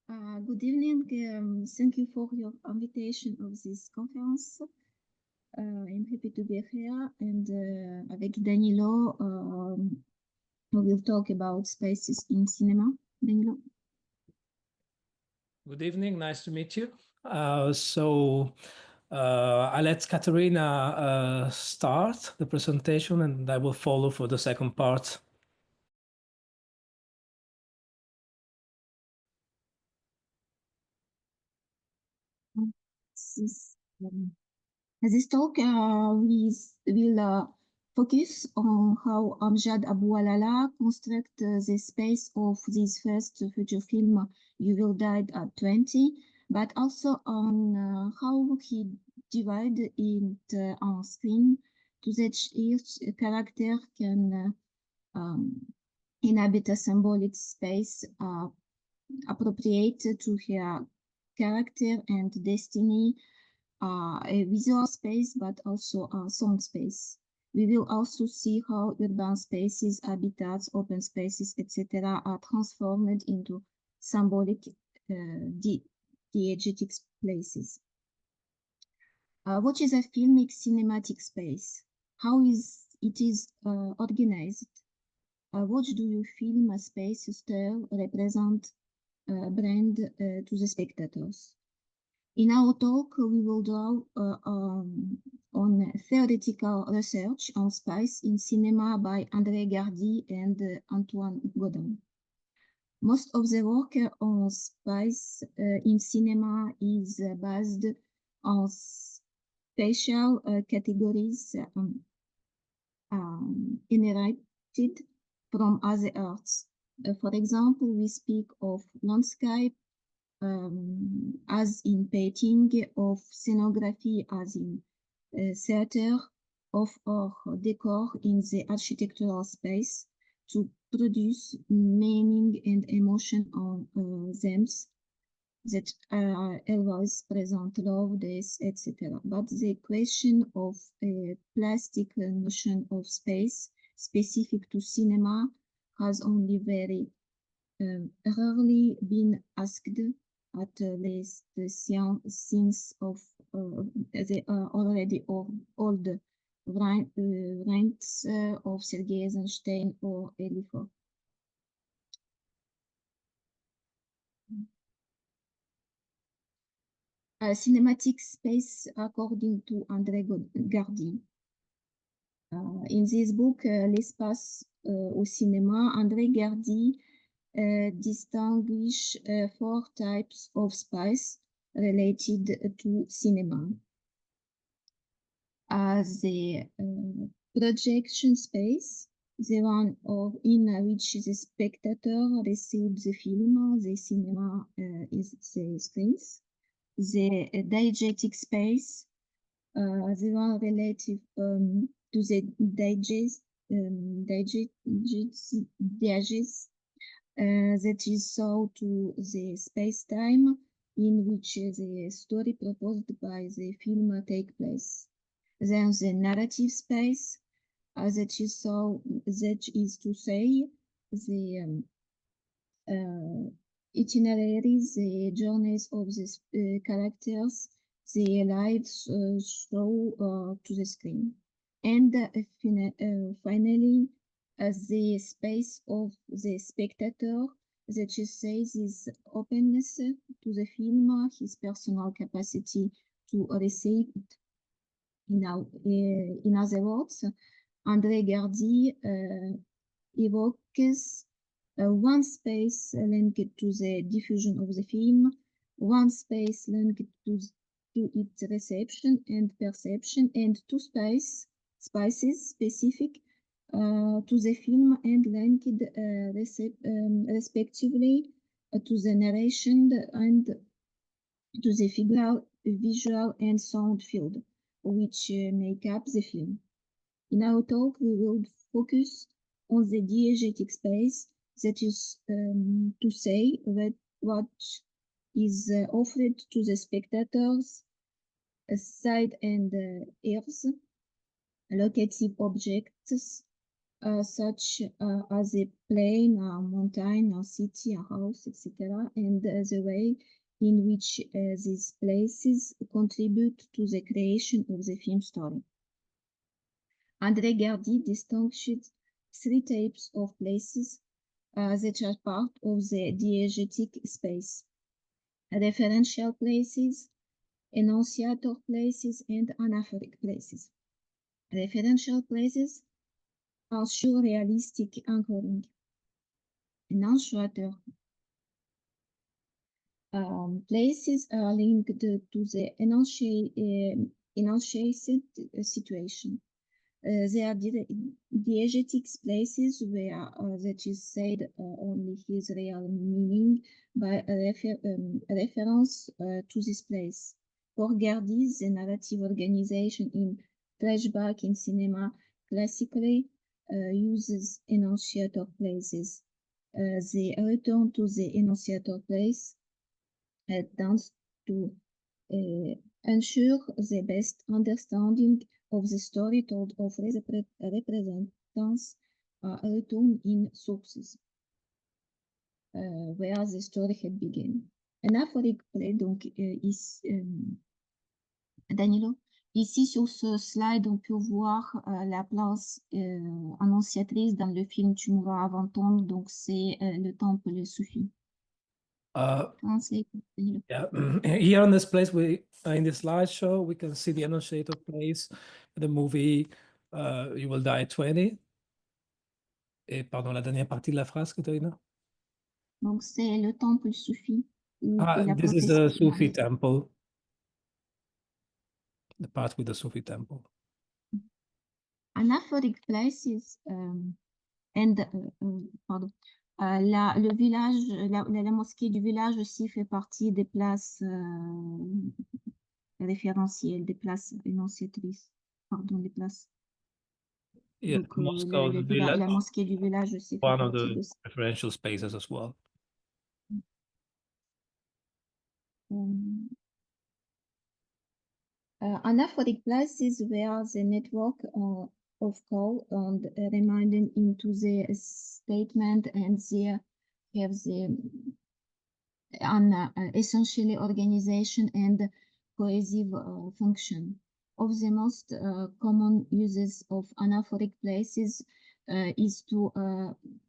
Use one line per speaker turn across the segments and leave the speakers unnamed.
Good evening. Thank you for your invitation of this conference. I'm happy to be here, and avec Danilo, we will talk about spaces in cinema. Danilo.
Good evening, nice to meet you. I'll let Kateryna start the presentation, and I will follow for the second part.
This talk we will focus on how Amjad Abu Alala construct the space of this first feature film, You Will Die at 20, but also on how he divided it on screen to that each character can inhabit a symbolic space appropriate to her character and destiny, a visual space, but also a sound space. We will also see how urban spaces, habitats, open spaces, etc. are transformed into symbolic diegetic places. What is a filmic cinematic space? How is it organized? What do you film a space stir, represent, brand to the spectators? In our talk, we will draw on theoretical research on space in cinema by André Gardy and Antoine Godin. Most of the work on space in cinema is based on spatial categories inherited from other arts. For example, we speak of landscape as in painting, of scenography as in theater, of or decor in the architectural space to produce meaning and emotion on them that are always present, love, death, etc. But the question of a plastic notion of space specific to cinema has only very rarely been asked, at least since of the already old ranks of Sergei Eisenstein or Elifo. Cinematic space according to André Gardy. In this book, L'espace au cinéma, André Gardy distinguish 4 types of space related to cinema. The projection space, the one in which the spectator receives the film, the cinema is the screens. The diegetic space, the one relative to the diegesis, that is so to the space-time in which the story proposed by the film take place. Then the narrative space, that is to say the itineraries, the journeys of the characters, the lives show to the screen. And finally, the space of the spectator, that says his openness to the film, his personal capacity to receive it. In other words, André Gardy evokes one space linked to the diffusion of the film, one space linked to its reception and perception, and 2 spaces specific to the film and linked respectively to the narration and to the visual and sound field, which make up the film. In our talk, we will focus on the diegetic space, that is to say what is offered to the spectators, sight and ears, locative objects, such as a plain, a mountain, a city, a house, etc., and the way in which these places contribute to the creation of the film story. André Gardy distinguished three types of places that are part of the diegetic space: referential places, enunciator places, and anaphoric places. Referential places are surrealistic anchoring. Enunciator places are linked to the enunciated situation. They are diegetic places where that is said only his real meaning by reference to this place. For Gardy, the narrative organization in flashback in cinema classically uses enunciator places. The return to the enunciator place tends to ensure the best understanding of the story told of representants return in sources where the story had begun. Anaphoric play, donc, Danilo. Ici, sur ce slide, on peut voir la place annonciatrice dans le film Tu mourras avant ton, donc c'est le temple soufi.
Yeah, here on this place, in the slideshow, we can see the annunciator place, the movie You Will Die at 20. Et pardon, la dernière partie de la phrase, Kateryna?
Donc, c'est le temple soufi.
This is the Sufi temple. The part with the Sufi temple.
Anaphoric places le village, la mosquée du village aussi fait partie des places référentielles, des places énonciatrices, pardon, des places.
Yeah,
donc,
la
mosquée du village aussi fait
one of
partie
the
de ça.
referential spaces as well.
Anaphoric places where the network of call and reminding into the statement and there have an essentially organization and cohesive function. Of the most common uses of anaphoric places is to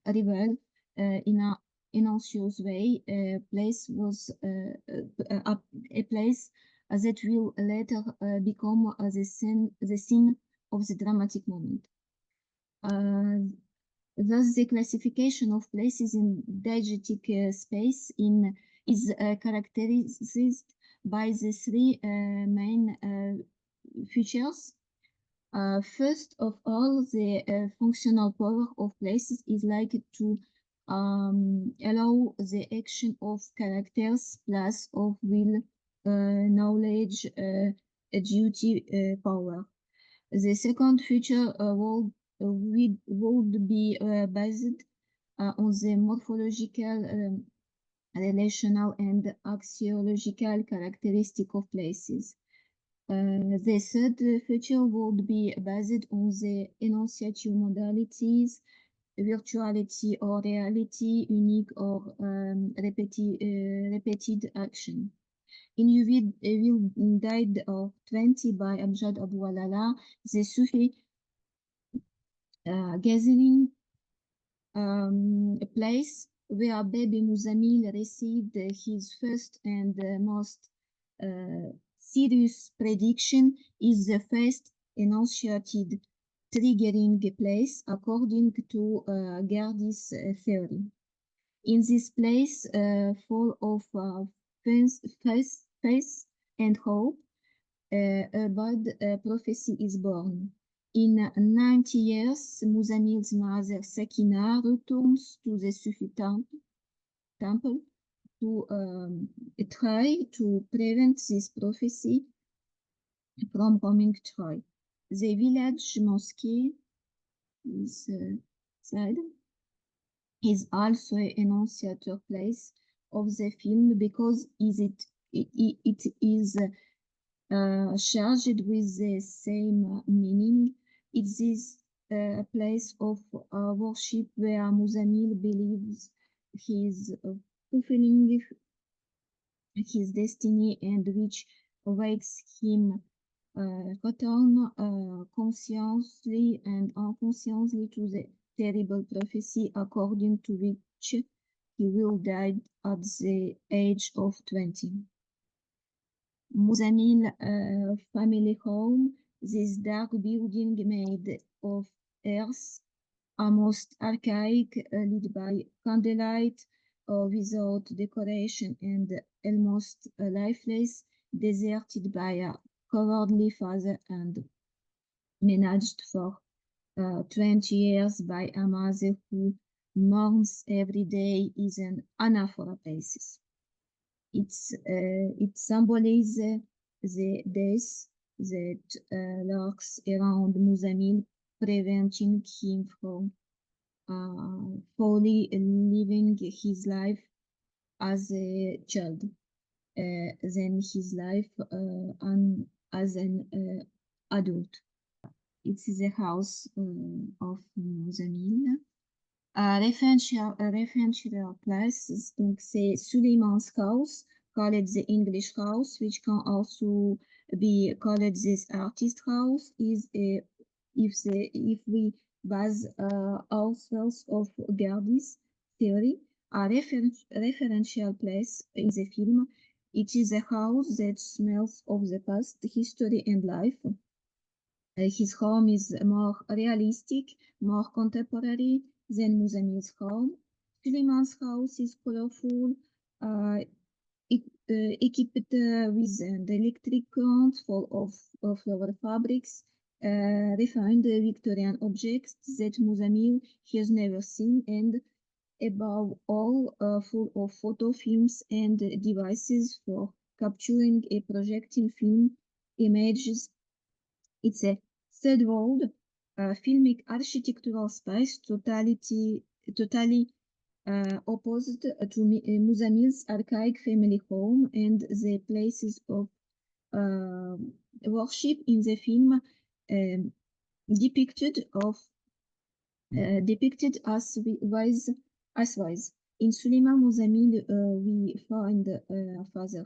reveal in a enuncious way a place was a place that will later become the scene of the dramatic moment. Thus, the classification of places in diegetic space is characterized by the three main features. First of all, the functional power of places is likely to allow the action of characters plus of will, knowledge, duty, power. The second feature would be based on the morphological, relational, and axiological characteristic of places. The third feature would be based on the enunciative modalities, virtuality or reality, unique or repeated action. In You Will Die at 20 by Amjad Abu Alala, the Sufi gathering place where Baby Muzammil received his first and most serious prediction is the first enunciated triggering place according to Gardy's theory. In this place, full of faith and hope, a bad prophecy is born. In 90 years, Muzammil's mother Sakina returns to the Sufi temple to try to prevent this prophecy from coming true. The village mosque is also an enunciator place of the film because it is charged with the same meaning. It is a place of worship where Muzamil believes he is fulfilling his destiny and which awakes him return consciously and unconsciously to the terrible prophecy according to which he will die at the age of 20. Muzamil family home, this dark building made of earth, almost archaic, lit by candlelight, without decoration and almost lifeless, deserted by a cowardly father and managed for 20 years by a mother who mourns every day is an anaphora basis. It symbolizes the death that lurks around Muzamil, preventing him from fully living his life as a child, then his life as an adult. It's the house of Muzamil. Referential places, donc c'est Suleiman's house, called the English house, which can also be called this artist house, is a if we base ourselves of Gardy's theory, a referential place in the film. It is a house that smells of the past, history, and life. His home is more realistic, more contemporary than Muzamil's home. Suleiman's house is colorful, equipped with the electric current full of flower fabrics, refined Victorian objects that Muzamil has never seen, and above all, full of photo films and devices for capturing and projecting film images. It's a third world, filmic architectural space totally opposite to Muzamil's archaic family home, and the places of worship in the film depicted as wise. In Suleiman Muzamil, we find a father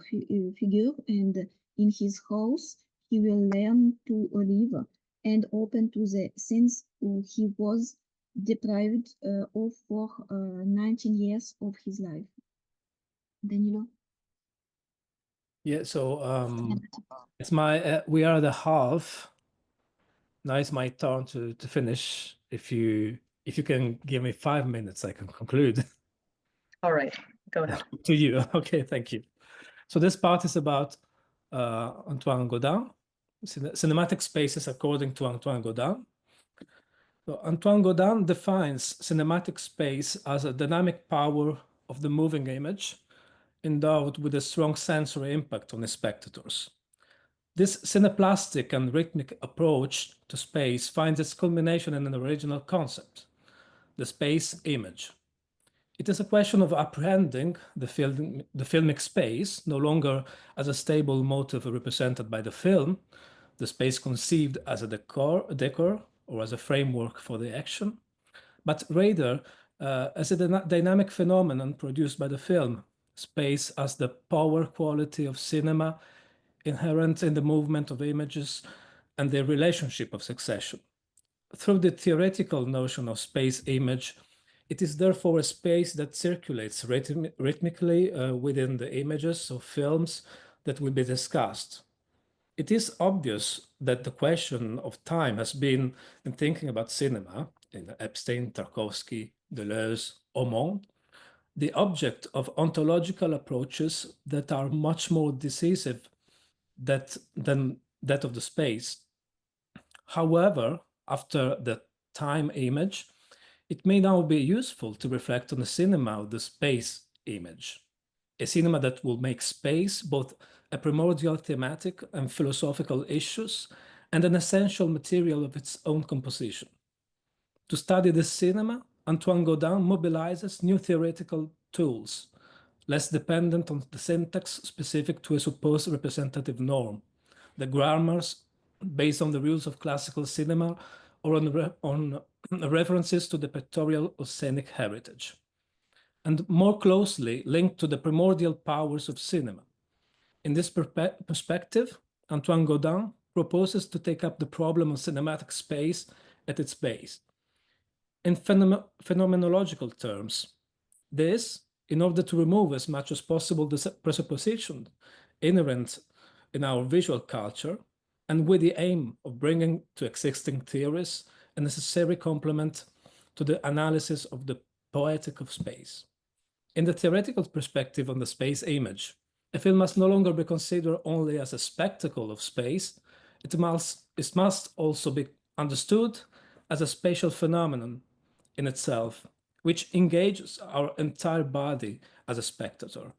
figure, and in his house, he will learn to live and open to the sense he was deprived of for 19 years of his life. Danilo?
Yeah, so it's my we are at the half. Now it's my turn to finish. If you can give me 5 minutes, I can conclude.
All right, go ahead.
To you. Okay, thank you. So this part is about Antoine Gaudin, cinematic spaces according to Antoine Gaudin. So Antoine Gaudin defines cinematic space as a dynamic power of the moving image, endowed with a strong sensory impact on the spectators. This cineplastic and rhythmic approach to space finds its culmination in an original concept, the space image. It is a question of apprehending the filmic space, no longer as a stable motive represented by the film, the space conceived as a decor or as a framework for the action, but rather as a dynamic phenomenon produced by the film, space as the power quality of cinema inherent in the movement of images and their relationship of succession. Through the theoretical notion of space image, it is therefore a space that circulates rhythmically within the images of films that will be discussed. It is obvious that the question of time has been, in thinking about cinema, in Epstein, Tarkovsky, Deleuze, Aumont, the object of ontological approaches that are much more decisive than that of the space. However, after the time image, it may now be useful to reflect on the cinema of the space image, a cinema that will make space both a primordial thematic and philosophical issues and an essential material of its own composition. To study this cinema, Antoine Gaudin mobilizes new theoretical tools, less dependent on the syntax specific to a supposed representative norm, the grammars based on the rules of classical cinema or on references to the pictorial Ouassinic heritage, and more closely linked to the primordial powers of cinema. In this perspective, Antoine Gaudin proposes to take up the problem of cinematic space at its base. In phenomenological terms, this, in order to remove as much as possible the presupposition inherent in our visual culture, and with the aim of bringing to existing theories a necessary complement to the analysis of the poetic of space. In the theoretical perspective on the space image, a film must no longer be considered only as a spectacle of space, it must also be understood as a spatial phenomenon in itself, which engages our entire body as a spectator.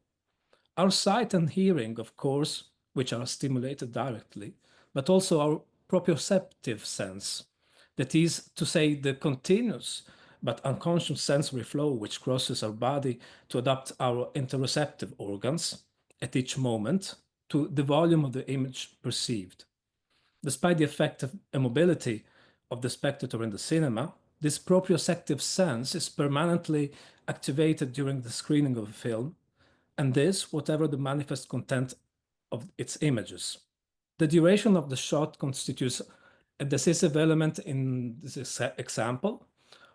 Our sight and hearing, of course, which are stimulated directly, but also our proprioceptive sense, that is to say, the continuous but unconscious sensory flow which crosses our body to adapt our interoceptive organs at each moment to the volume of the image perceived. Despite the effective immobility of the spectator in the cinema, this proprioceptive sense is permanently activated during the screening of a film, and this, whatever the manifest content of its images. The duration of the shot constitutes a decisive element in this example.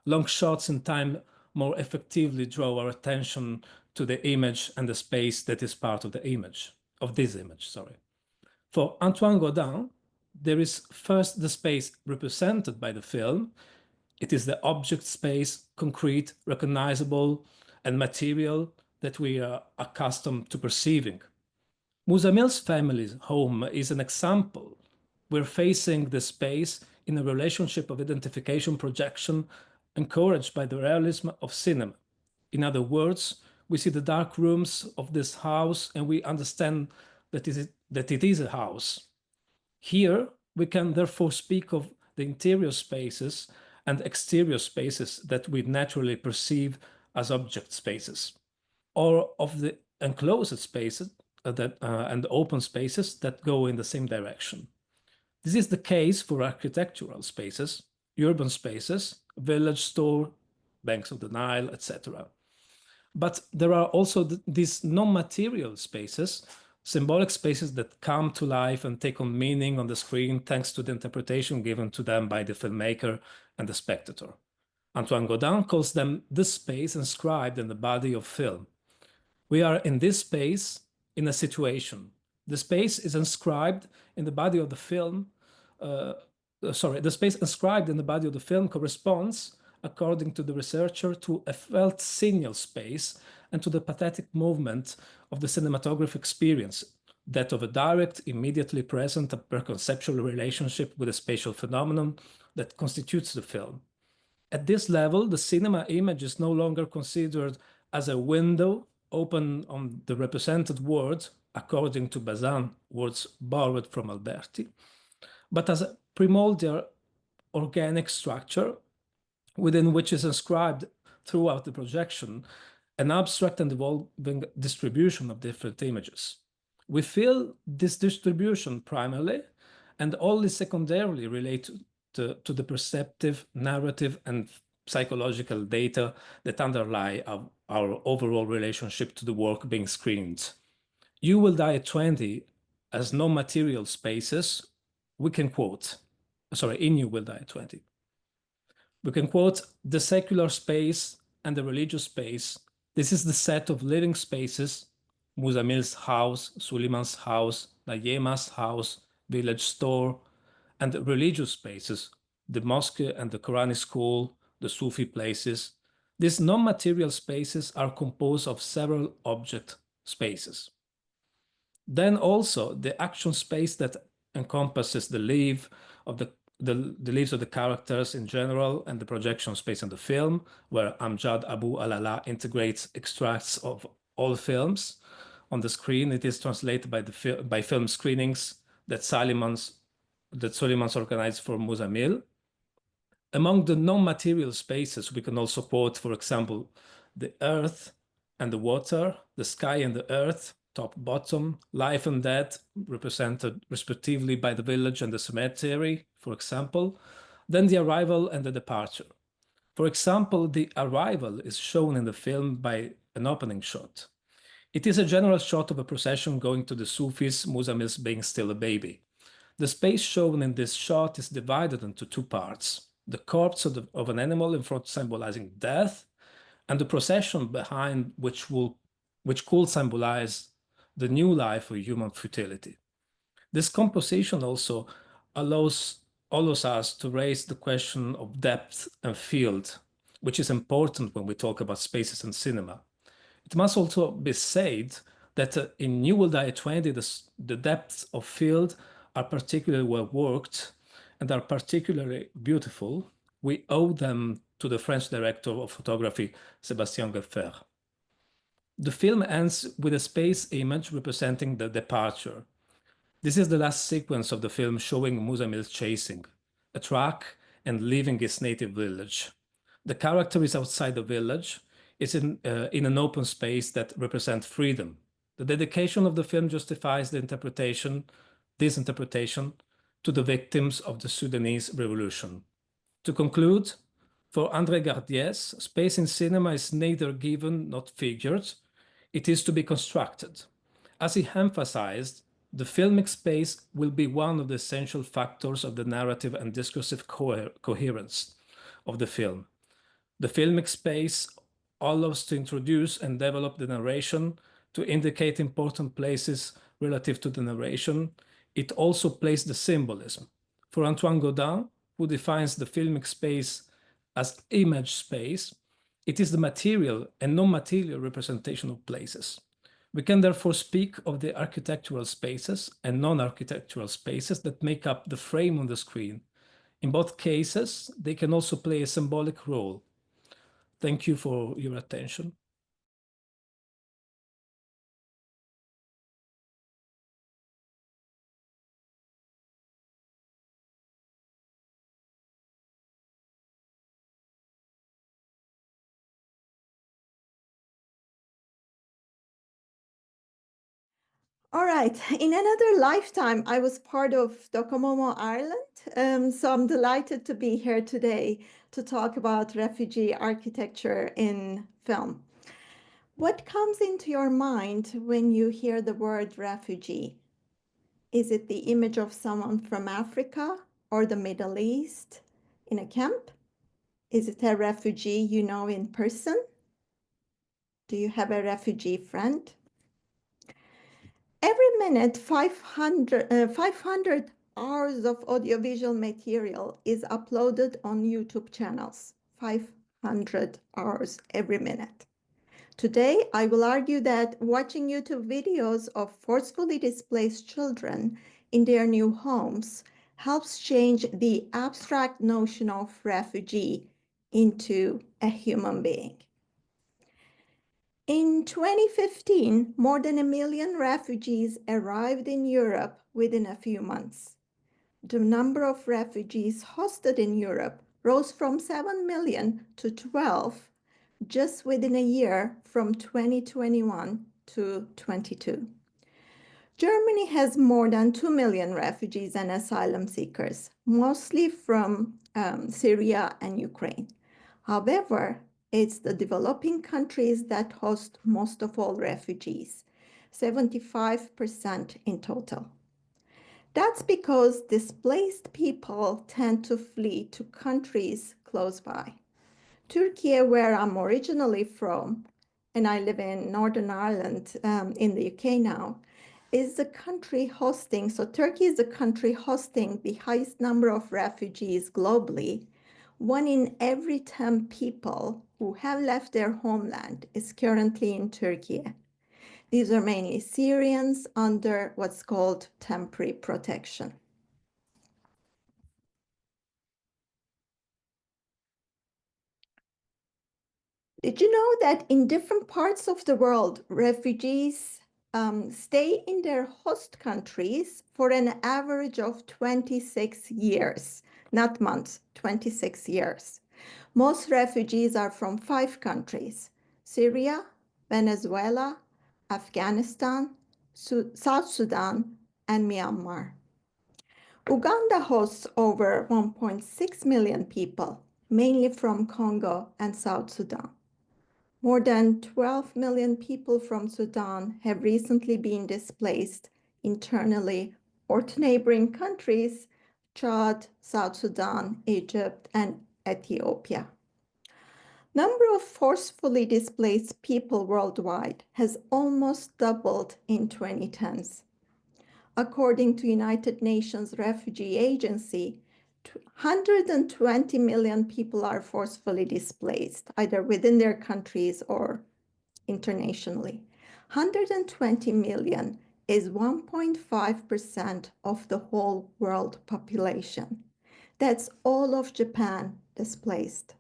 Long shots in time more effectively draw our attention to the image and the space that is part of the image, of this image, sorry. For Antoine Gaudin, there is first the space represented by the film. It is the object space, concrete, recognizable, and material that we are accustomed to perceiving. Muzamil's family's home is an example. We're facing the space in a relationship of identification projection encouraged by the realism of cinema. In other words, we see the dark rooms of this house and we understand that it is a house. Here, we can therefore speak of the interior spaces and exterior spaces that we naturally perceive as object spaces, or of the enclosed spaces and open spaces that go in the same direction. This is the case for architectural spaces, urban spaces, village store, banks of the Nile, etc. But there are also these non-material spaces, symbolic spaces that come to life and take on meaning on the screen thanks to the interpretation given to them by the filmmaker and the spectator. Antoine Gaudin calls them the space inscribed in the body of film. We are in this space in a situation. The space is inscribed in the body of the film. The space inscribed in the body of the film corresponds, according to the researcher, to a felt signal space and to the pathetic movement of the cinematographic experience, that of a direct, immediately present, perconceptual relationship with a spatial phenomenon that constitutes the film. At this level, the cinema image is no longer considered as a window open on the represented world, according to Baysan, words borrowed from Alberti, but as a primordial organic structure within which is inscribed throughout the projection an abstract and evolving distribution of different images. We feel this distribution primarily and only secondarily related to the perceptive, narrative, and psychological data that underlie our overall relationship to the work being screened. You Will Die at 20 as no material spaces, we can quote, in You Will Die at 20. We can quote the secular space and the religious space. This is the set of living spaces, Muzamil's house, Suleiman's house, Nayema's house, village store, and the religious spaces, the mosque and the Quranic school, the Sufi places. These non-material spaces are composed of several object spaces. Then also the action space that encompasses the lives of the characters in general and the projection space in the film, where Amjad Abu Alala integrates extracts of all films on the screen. It is translated by film screenings that Suleiman's organized for Muzamil. Among the non-material spaces, we can also quote, for example, the earth and the water, the sky and the earth, top, bottom, life and death, represented respectively by the village and the cemetery, for example, then the arrival and the departure. For example, the arrival is shown in the film by an opening shot. It is a general shot of a procession going to the Sufis, Muzammil being still a baby. The space shown in this shot is divided into two parts: the corpse of an animal in front symbolizing death, and the procession behind which could symbolize the new life or human futility. This composition also allows us to raise the question of depth and field, which is important when we talk about spaces in cinema. It must also be said that in You Will Die at 20, the depths of field are particularly well worked and are particularly beautiful. We owe them to the French director of photography, Sébastien Geffer. The film ends with a space image representing the departure. This is the last sequence of the film showing Muzammil chasing a track and leaving his native village. The character is outside the village. It's in an open space that represents freedom. The dedication of the film justifies this interpretation to the victims of the Sudanese revolution. To conclude, for André Gardiès, space in cinema is neither given nor figured. It is to be constructed. As he emphasized, the filmic space will be one of the essential factors of the narrative and discursive coherence of the film. The filmic space allows to introduce and develop the narration, to indicate important places relative to the narration. It also plays the symbolism. For Antoine Gaudin, who defines the filmic space as image space, it is the material and non-material representation of places. We can therefore speak of the architectural spaces and non-architectural spaces that make up the frame on the screen. In both cases, they can also play a symbolic role. Thank you for your attention.
All right, in another lifetime, I was part of Docomomo Ireland, so I'm delighted to be here today to talk about refugee architecture in film. What comes into your mind when you hear the word refugee? Is it the image of someone from Africa or the Middle East in a camp? Is it a refugee you know in person? Do you have a refugee friend? Every minute, 500 hours of audiovisual material is uploaded on YouTube channels. 500 hours every minute. Today, I will argue that watching YouTube videos of forcefully displaced children in their new homes helps change the abstract notion of refugee into a human being. In 2015, more than 1 million refugees arrived in Europe within a few months. The number of refugees hosted in Europe rose from 7 million to 12 just within a year from 2021 to 22. Germany has more than 2 million refugees and asylum seekers, mostly from Syria and Ukraine. However, it's the developing countries that host most of all refugees, 75% in total. That's because displaced people tend to flee to countries close by. Turkey, where I'm originally from, and I live in Northern Ireland in the UK now, is the country hosting, so Turkey is the country hosting the highest number of refugees globally. 1 in every 10 people who have left their homeland is currently in Turkey. These are mainly Syrians under what's called temporary protection. Did you know that in different parts of the world, refugees stay in their host countries for an average of 26 years, not months, 26 years. Most refugees are from 5 countries: Syria, Venezuela, Afghanistan, South Sudan, and Myanmar. Uganda hosts over 1.6 million people, mainly from Congo and South Sudan. More than 12 million people from Sudan have recently been displaced internally or to neighboring countries, Chad, South Sudan, Egypt, and Ethiopia. Number of forcefully displaced people worldwide has almost doubled in 2010s. According to United Nations Refugee Agency, 120 million people are forcefully displaced, either within their countries or internationally. 120 million is 1.5% of the whole world population. That's all of Japan displaced.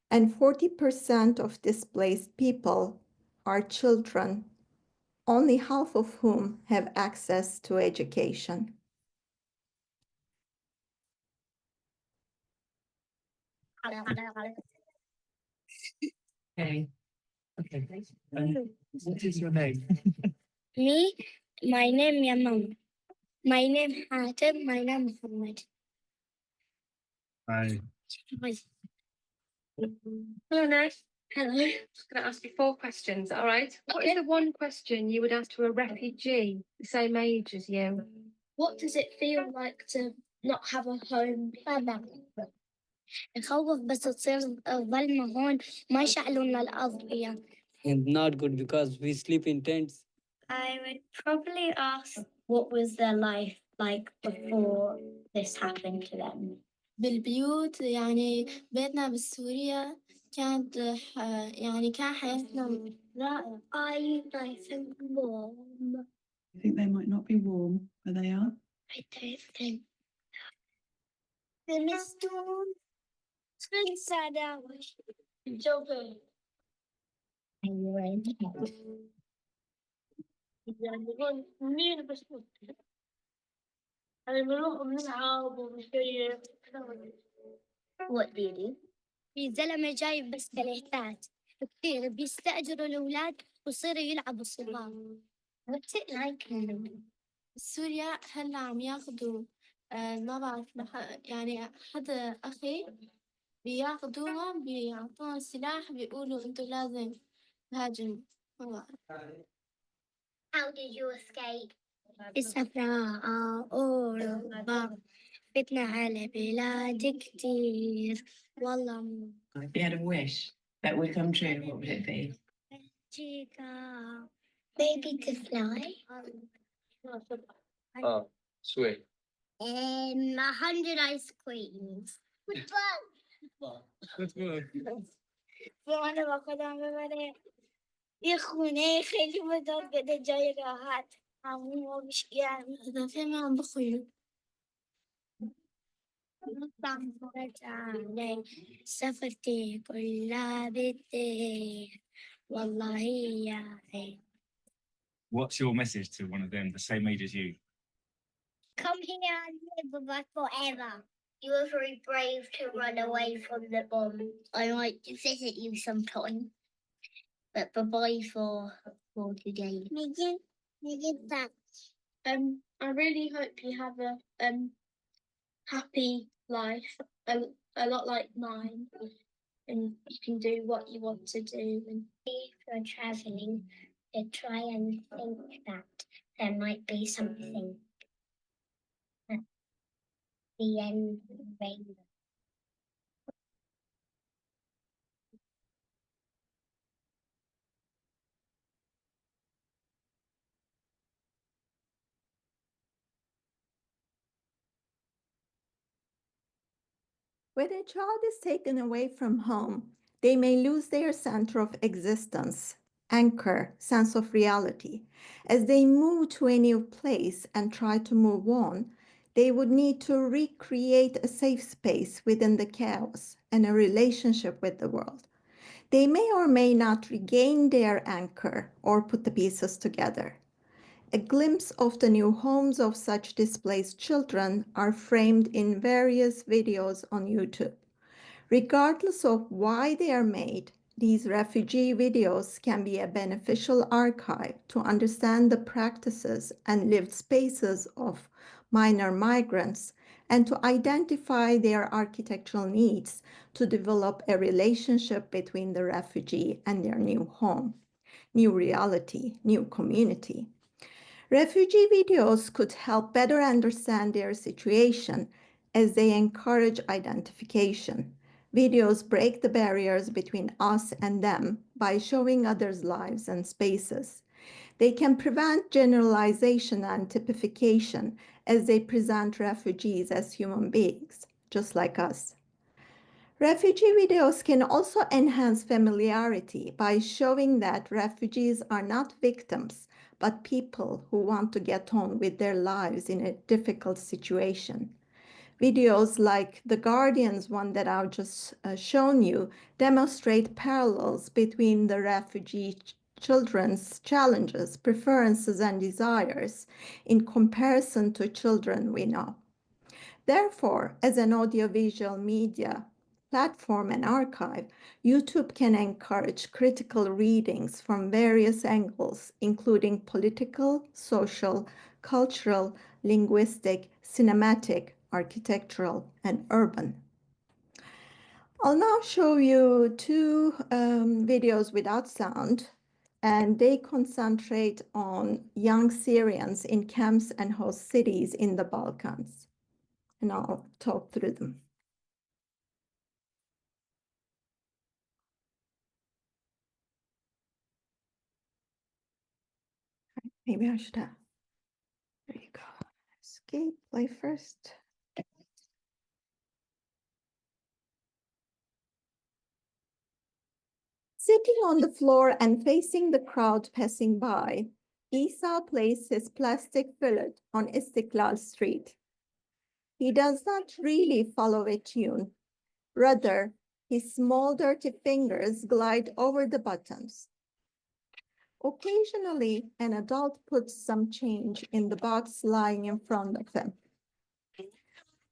And 40% of displaced people are children, only half of whom have access to education.
Okay. Okay. What is your name?
Me, my name Yamam. My name Hatem, my name Muhammad.
Hi.
Hi.
Hello, Nurse.
Hello.
I'm just going to ask you 4 questions, all right? What is the one question you would ask to a refugee the same age as you?
What does it feel like to not have a home? يخوف بس تصير ظلمة هون ما يشعلون لنا الأرض فيها.
And not good because we sleep in tents.
I would probably ask what was their life like before this happened to them. بالبيوت يعني بيتنا بسوريا كانت يعني كان حياتنا رائعة. Are you nice and warm?
I think they might not be warm, but they are.
I don't think. The storm. Inside out. Tobe.
مين بس أنا بروح بنلعب وبنشيخ.
What do you do? في زلمة جايب بسكليتات كثير بيستأجروا الأولاد ويصيروا يلعبوا صباح. What's it like? سوريا هلا عم ياخذوا ما بعرف يعني حدا أخي بياخذوهم بيعطوهم سلاح بيقولوا أنتوا لازم تهاجموا. How did you escape? بالصحراء أوروبا فتنا على بلاد كتير والله.
If you had a wish that would come true, what would it be?
Chica, maybe to fly.
Oh, sweet.
100 ice creams. وأنا باخدها ببري يخوني خيلي بدور قد جاي راحت عمو مش يعني إذا فيما عم بخيل نطلع نتفرج علي سفرتي كلها بتطير والله يا عين.
What's your message to one of them the same age as you?
Come here and live with us forever. You were very brave to run away from the bomb. I might visit you sometime. But bye-bye for today. that.
I really hope you have a happy life, a lot like mine, and you can do what you want to do. And
If you're traveling, to try and think that there might be something at the end of the rainbow.
When a child is taken away from home, they may lose their center of existence, anchor, sense of reality. As they move to a new place and try to move on, they would need to recreate a safe space within the chaos and a relationship with the world. They may or may not regain their anchor or put the pieces together. A glimpse of the new homes of such displaced children are framed in various videos on YouTube. Regardless of why they are made These refugee videos can be a beneficial archive to understand the practices and lived spaces of minor migrants and to identify their architectural needs to develop a relationship between the refugee and their new home, new reality, new community. Refugee videos could help better understand their situation as they encourage identification. Videos break the barriers between us and them by showing others' lives and spaces. They can prevent generalization and typification as they present refugees as human beings, just like us. Refugee videos can also enhance familiarity by showing that refugees are not victims, but people who want to get on with their lives in a difficult situation. Videos like the Guardian's one that I've just shown you demonstrate parallels between the refugee children's challenges, preferences, and desires in comparison to children we know. Therefore, as an audiovisual media platform and archive, YouTube can encourage critical readings from various angles, including political, social, cultural, linguistic, cinematic, architectural, and urban. I'll now show you two videos without sound, and they concentrate on young Syrians in camps and host cities in the Balkans. And I'll talk through them. Maybe I should have. There you go. Escape, play first. Sitting on the floor and facing the crowd passing by, Isa plays his plastic fillet on Istiklal Street. He does not really follow a tune. Rather, his small dirty fingers glide over the buttons. Occasionally, an adult puts some change in the box lying in front of him.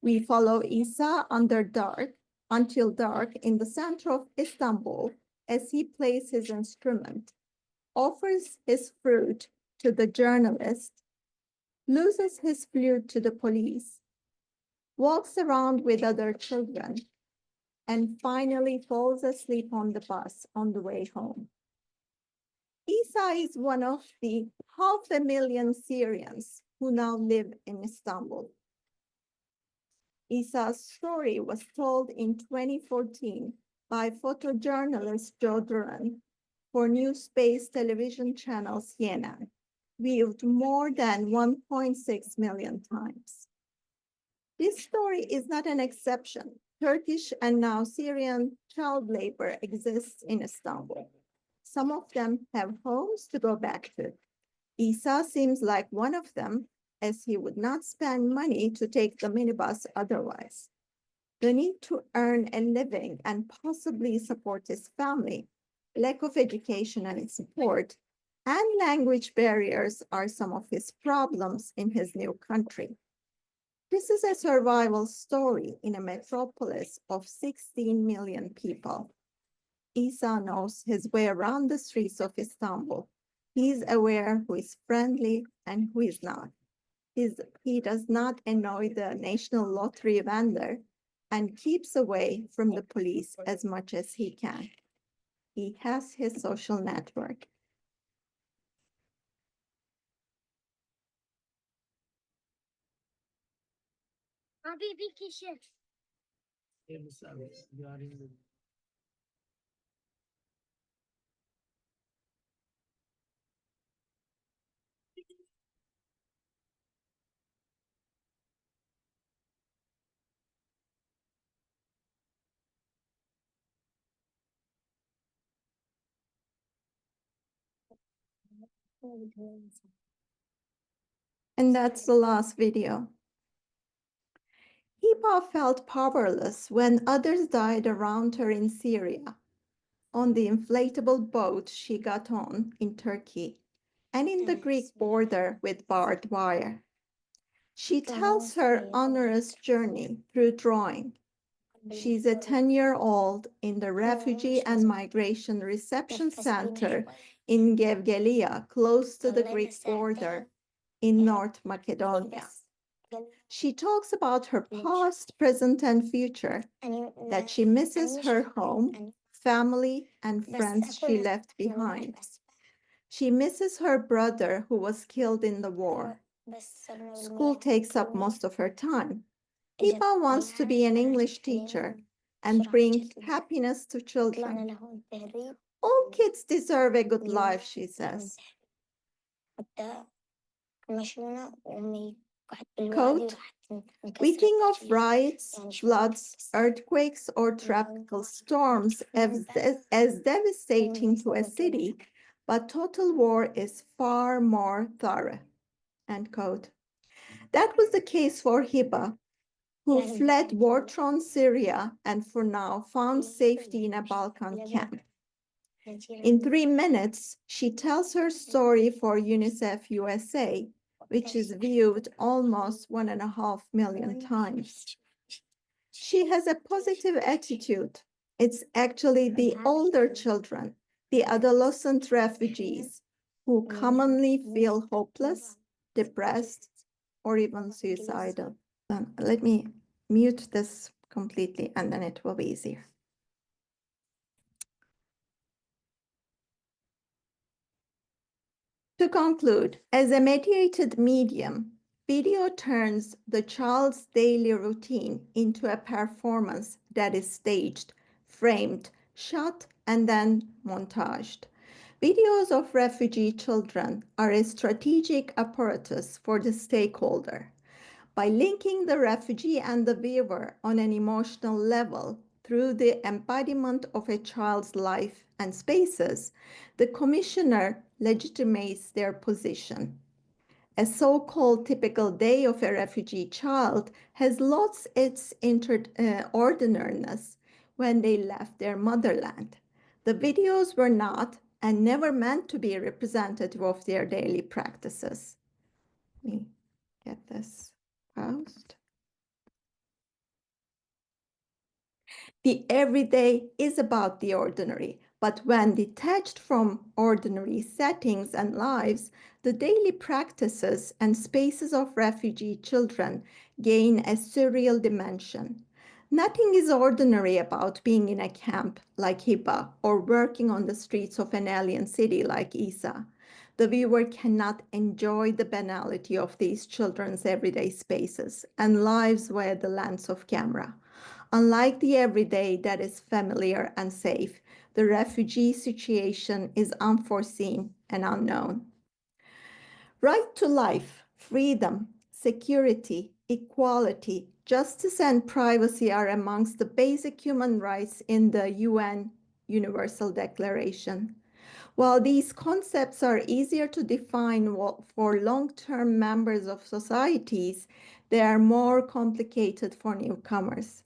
We follow Isa until dark in the center of Istanbul as he plays his instrument, offers his fruit to the journalist, loses his flute to the police, walks around with other children, and finally falls asleep on the bus on the way home. Isa is one of the 500,000 Syrians who now live in Istanbul. Isa's story was told in 2014 by photojournalist Joe Duran for New Space television channel CNN, viewed more than 1.6 million times. This story is not an exception. Turkish and now Syrian child labor exists in Istanbul. Some of them have homes to go back to. Isa seems like one of them, as he would not spend money to take the minibus otherwise. The need to earn a living and possibly support his family, lack of education and support, and language barriers are some of his problems in his new country. This is a survival story in a metropolis of 16 million people. Isa knows his way around the streets of Istanbul. He's aware who is friendly and who is not. He does not annoy the national lottery vendor and keeps away from the police as much as he can. He has his social network. And that's the last video. Hiba felt powerless when others died around her in Syria, on the inflatable boat she got on in Turkey, and in the Greek border with barbed wire. She tells her onerous journey through drawing. She's a 10-year-old in the Refugee and Migration Reception Center in Gevgelia, close to the Greek border in North Macedonia. She talks about her past, present, and future, that she misses her home, family, and friends she left behind. She misses her brother who was killed in the war. School takes up most of her time. Hiba wants to be an English teacher and bring happiness to children. All kids deserve a good life, she says. Quote, we think of riots, floods, earthquakes, or tropical storms as devastating to a city, but total war is far more thorough. End quote. That was the case for Hiba, who fled war-torn Syria and for now found safety in a Balkan camp. In 3 minutes, she tells her story for UNICEF USA, which is viewed almost 1.5 million times. She has a positive attitude. It's actually the older children, the adolescent refugees, who commonly feel hopeless, depressed, or even suicidal. Let me mute this completely, and then it will be easier. To conclude, as a mediated medium, video turns the child's daily routine into a performance that is staged, framed, shot, and then montaged. Videos of refugee children are a strategic apparatus for the stakeholder. By linking the refugee and the viewer on an emotional level through the embodiment of a child's life and spaces, the commissioner legitimates their position. A so-called typical day of a refugee child has lost its ordinariness when they left their motherland. The videos were not and never meant to be representative of their daily practices. Let me get this paused. The everyday is about the ordinary, but when detached from ordinary settings and lives, the daily practices and spaces of refugee children gain a surreal dimension. Nothing is ordinary about being in a camp like Hiba or working on the streets of an alien city like Isa. The viewer cannot enjoy the banality of these children's everyday spaces and lives via the lens of camera. Unlike the everyday that is familiar and safe, the refugee situation is unforeseen and unknown. Right to life, freedom, security, equality, justice, and privacy are amongst the basic human rights in the UN Universal Declaration. While these concepts are easier to define for long-term members of societies, they are more complicated for newcomers.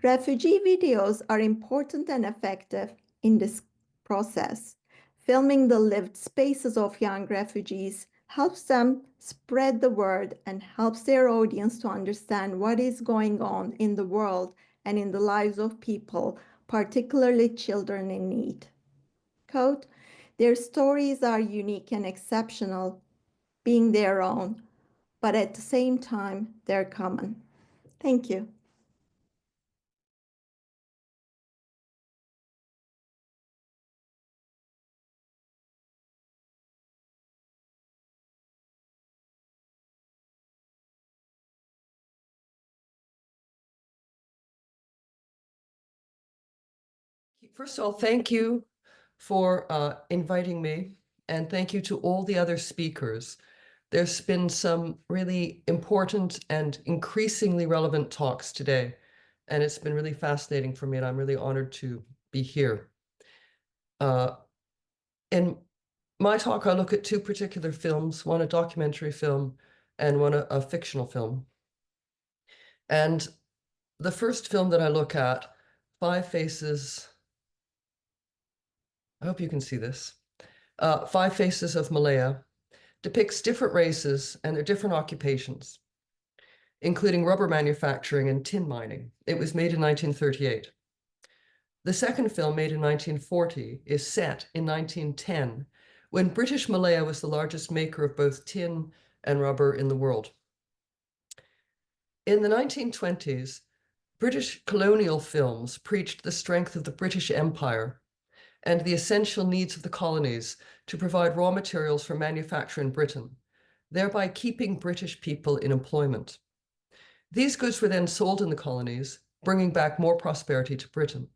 Refugee videos are important and effective in this process. Filming the lived spaces of young refugees helps them spread the word and helps their audience to understand what is going on in the world and in the lives of people, particularly children in need. Quote, their stories are unique and exceptional, being their own, but at the same time, they're common. Thank you.
First of all, thank you for inviting me, and thank you to all the other speakers. There's been some really important and increasingly relevant talks today, and it's been really fascinating for me, and I'm really honored to be here. In my talk, I look at two particular films, one a documentary film and one a fictional film. And the first film that I look at, Five Faces, I hope you can see this, Five Faces of Malaya, depicts different races and their different occupations. including rubber manufacturing and tin mining. It was made in 1938. The second film, made in 1940, is set in 1910, when British Malaya was the largest maker of both tin and rubber in the world. In the 1920s, British colonial films preached the strength of the British Empire and the essential needs of the colonies to provide raw materials for manufacture in Britain, thereby keeping British people in employment. These goods were then sold in the colonies, bringing back more prosperity to Britain.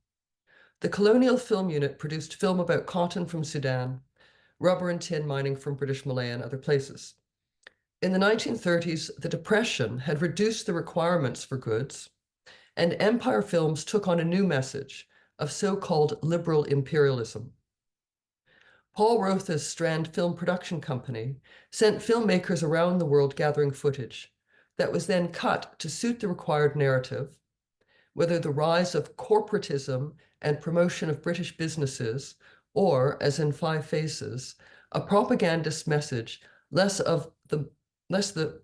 The Colonial Film Unit produced film about cotton from Sudan, rubber and tin mining from British Malaya and other places. In the 1930s, the Depression had reduced the requirements for goods, and empire films took on a new message of so-called liberal imperialism. Paul Rotha's Strand Film Production Company sent filmmakers around the world gathering footage that was then cut to suit the required narrative, whether the rise of corporatism and promotion of British businesses, or, as in Five Faces, a propagandist message, less the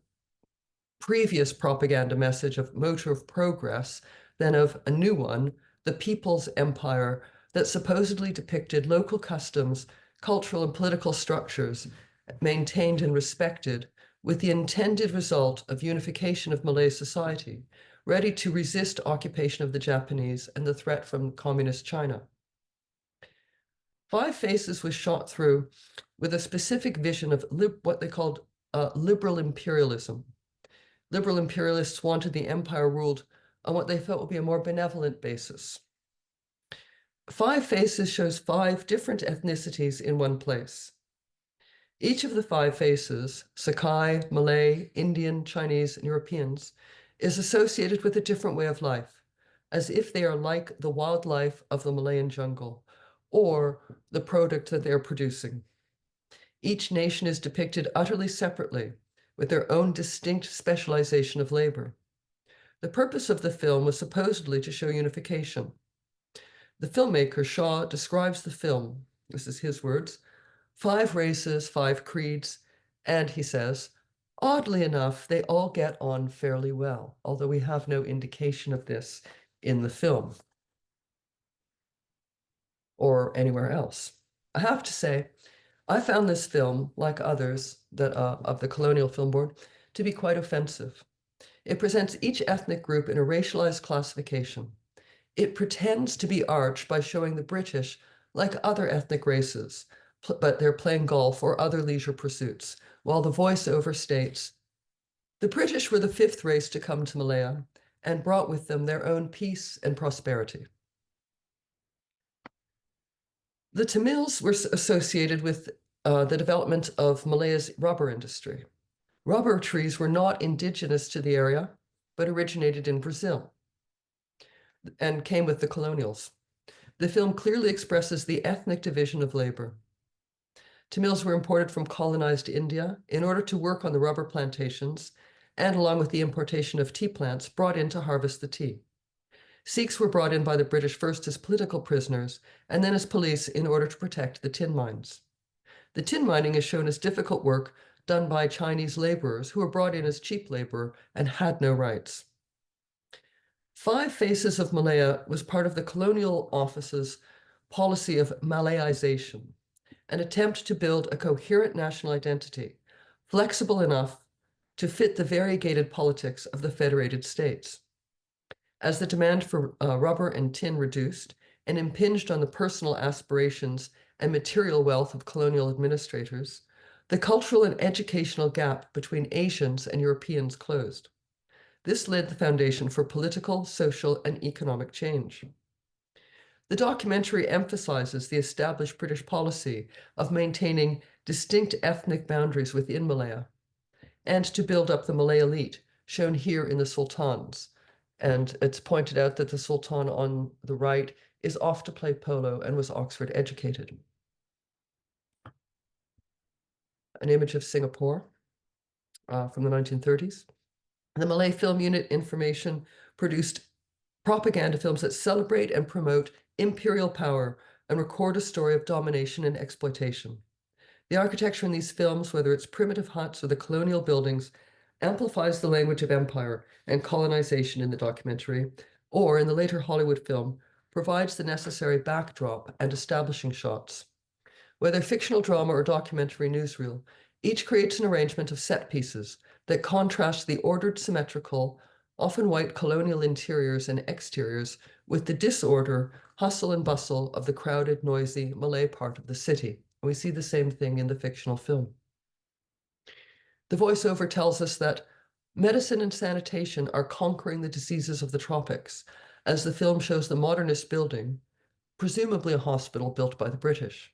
previous propaganda message of motor of progress than of a new one, the People's Empire, that supposedly depicted local customs, cultural and political structures maintained and respected, with the intended result of unification of Malay society, ready to resist occupation of the Japanese and the threat from communist China. Five Faces was shot through with a specific vision of what they called liberal imperialism. Liberal imperialists wanted the empire ruled on what they felt would be a more benevolent basis. Five Faces shows 5 different ethnicities in one place. Each of the 5 faces, Sakai, Malay, Indian, Chinese, and Europeans, is associated with a different way of life, as if they are like the wildlife of the Malayan jungle, or the product that they're producing. Each nation is depicted utterly separately, with their own distinct specialization of labor. The purpose of the film was supposedly to show unification. The filmmaker, Shaw, describes the film, this is his words, 5 races, 5 creeds, and he says, oddly enough, they all get on fairly well, although we have no indication of this in the film or anywhere else. I have to say, I found this film, like others that of the Colonial Film Board, to be quite offensive. It presents each ethnic group in a racialized classification. It pretends to be arch by showing the British like other ethnic races, but they're playing golf or other leisure pursuits, while the voiceover states, the British were the 5th race to come to Malaya and brought with them their own peace and prosperity. The Tamils were associated with the development of Malaya's rubber industry. Rubber trees were not indigenous to the area, but originated in Brazil and came with the colonials. The film clearly expresses the ethnic division of labor. Tamils were imported from colonized India in order to work on the rubber plantations, and along with the importation of tea plants, brought in to harvest the tea. Sikhs were brought in by the British first as political prisoners and then as police in order to protect the tin mines. The tin mining is shown as difficult work done by Chinese laborers who were brought in as cheap labor and had no rights. Five Faces of Malaya was part of the Colonial Office's policy of Malayization, an attempt to build a coherent national identity, flexible enough to fit the variegated politics of the federated states. As the demand for rubber and tin reduced and impinged on the personal aspirations and material wealth of colonial administrators, the cultural and educational gap between Asians and Europeans closed. This laid the foundation for political, social, and economic change. The documentary emphasizes the established British policy of maintaining distinct ethnic boundaries within Malaya and to build up the Malay elite, shown here in the sultans. And it's pointed out that the sultan on the right is off to play polo and was Oxford educated. An image of Singapore from the 1930s. The Malay Film Unit Information produced propaganda films that celebrate and promote imperial power and record a story of domination and exploitation. The architecture in these films, whether it's primitive huts or the colonial buildings, amplifies the language of empire and colonization in the documentary, or in the later Hollywood film, provides the necessary backdrop and establishing shots. Whether fictional drama or documentary newsreel, each creates an arrangement of set pieces that contrast the ordered, symmetrical, often white colonial interiors and exteriors with the disorder, hustle and bustle of the crowded, noisy Malay part of the city. We see the same thing in the fictional film. The voiceover tells us that medicine and sanitation are conquering the diseases of the tropics, as the film shows the Modernist building, presumably a hospital built by the British.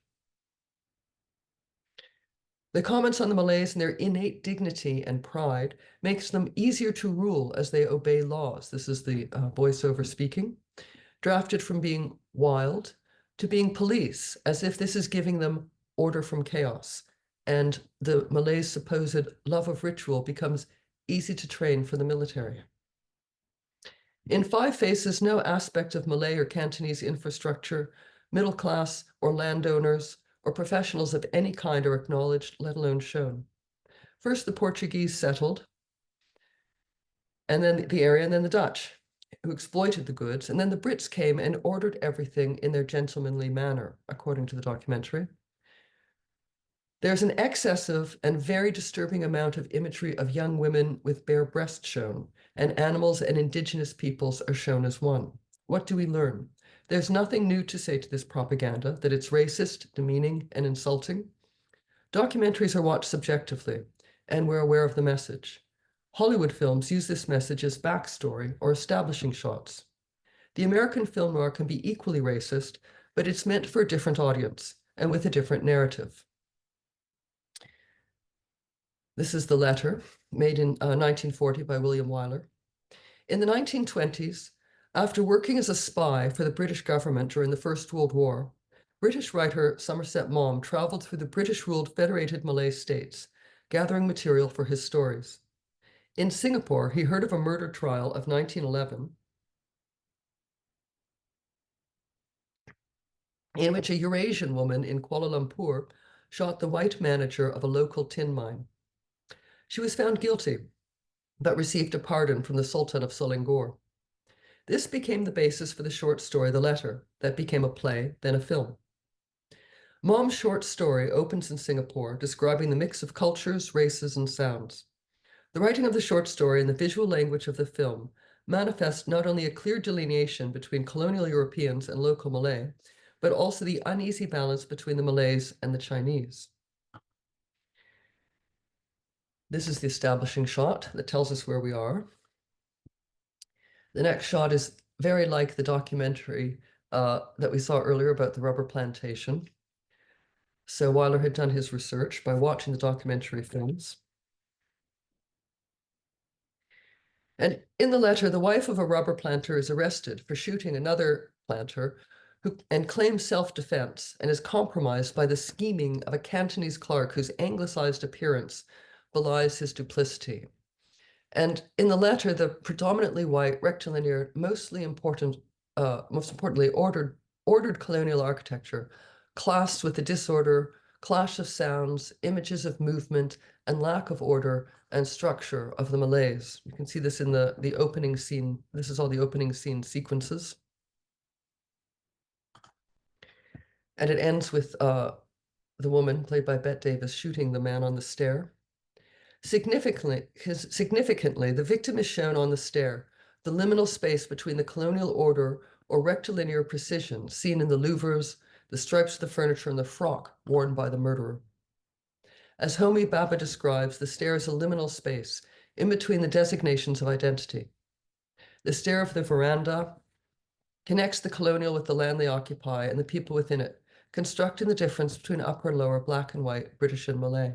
The comments on the Malays and their innate dignity and pride makes them easier to rule as they obey laws. This is the voiceover speaking, drafted from being wild to being police, as if this is giving them order from chaos. And the Malays' supposed love of ritual becomes easy to train for the military. In Five Faces, no aspect of Malay or Cantonese infrastructure, middle class or landowners, or professionals of any kind are acknowledged, let alone shown. First, the Portuguese settled, and then the area, and then the Dutch, who exploited the goods, and then the Brits came and ordered everything in their gentlemanly manner, according to the documentary. There's an excessive and very disturbing amount of imagery of young women with bare breasts shown, and animals and indigenous peoples are shown as one. What do we learn? There's nothing new to say to this propaganda, that it's racist, demeaning, and insulting. Documentaries are watched subjectively, and we're aware of the message. Hollywood films use this message as backstory or establishing shots. The American film noir can be equally racist, but it's meant for a different audience and with a different narrative. This is The Letter, made in 1940 by William Wyler. In the 1920s, after working as a spy for the British government during the First World War, British writer Somerset Maugham traveled through the British-ruled Federated Malay States, gathering material for his stories. In Singapore, he heard of a murder trial of 1911 in which a Eurasian woman in Kuala Lumpur shot the white manager of a local tin mine. She was found guilty, but received a pardon from the Sultan of Selangor. This became the basis for the short story The Letter, that became a play, then a film. Maugham's short story opens in Singapore, describing the mix of cultures, races, and sounds. The writing of the short story and the visual language of the film manifest not only a clear delineation between colonial Europeans and local Malay, but also the uneasy balance between the Malays and the Chinese. This is the establishing shot that tells us where we are. The next shot is very like the documentary that we saw earlier about the rubber plantation. So Wyler had done his research by watching the documentary films. And in The Letter, the wife of a rubber planter is arrested for shooting another planter and claims self-defense and is compromised by the scheming of a Cantonese clerk whose anglicized appearance belies his duplicity. And in The Letter, the predominantly white, rectilinear, most importantly, ordered colonial architecture clashed with the disorder, clash of sounds, images of movement, and lack of order and structure of the Malays. You can see this in the opening scene. This is all the opening scene sequences. And it ends with the woman, played by Bette Davis, shooting the man on the stair. Significantly, the victim is shown on the stair, the liminal space between the colonial order or rectilinear precision seen in the louvers, the stripes of the furniture, and the frock worn by the murderer. As Homi Bhabha describes, the stair is a liminal space in between the designations of identity. The stair of the veranda connects the colonial with the land they occupy and the people within it, constructing the difference between upper and lower, black and white, British and Malay.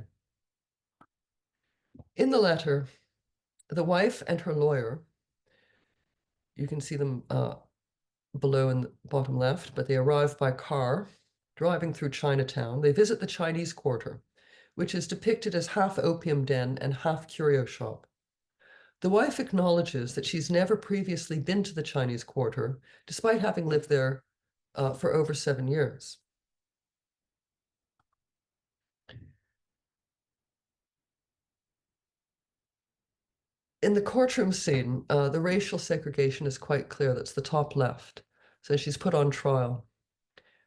In The Letter, the wife and her lawyer, you can see them below in the bottom left, but they arrive by car, driving through Chinatown. They visit the Chinese Quarter, which is depicted as half opium den and half curio shop. The wife acknowledges that she's never previously been to the Chinese Quarter, despite having lived there for over 7 years. in the courtroom scene, the racial segregation is quite clear. That's the top left. So she's put on trial.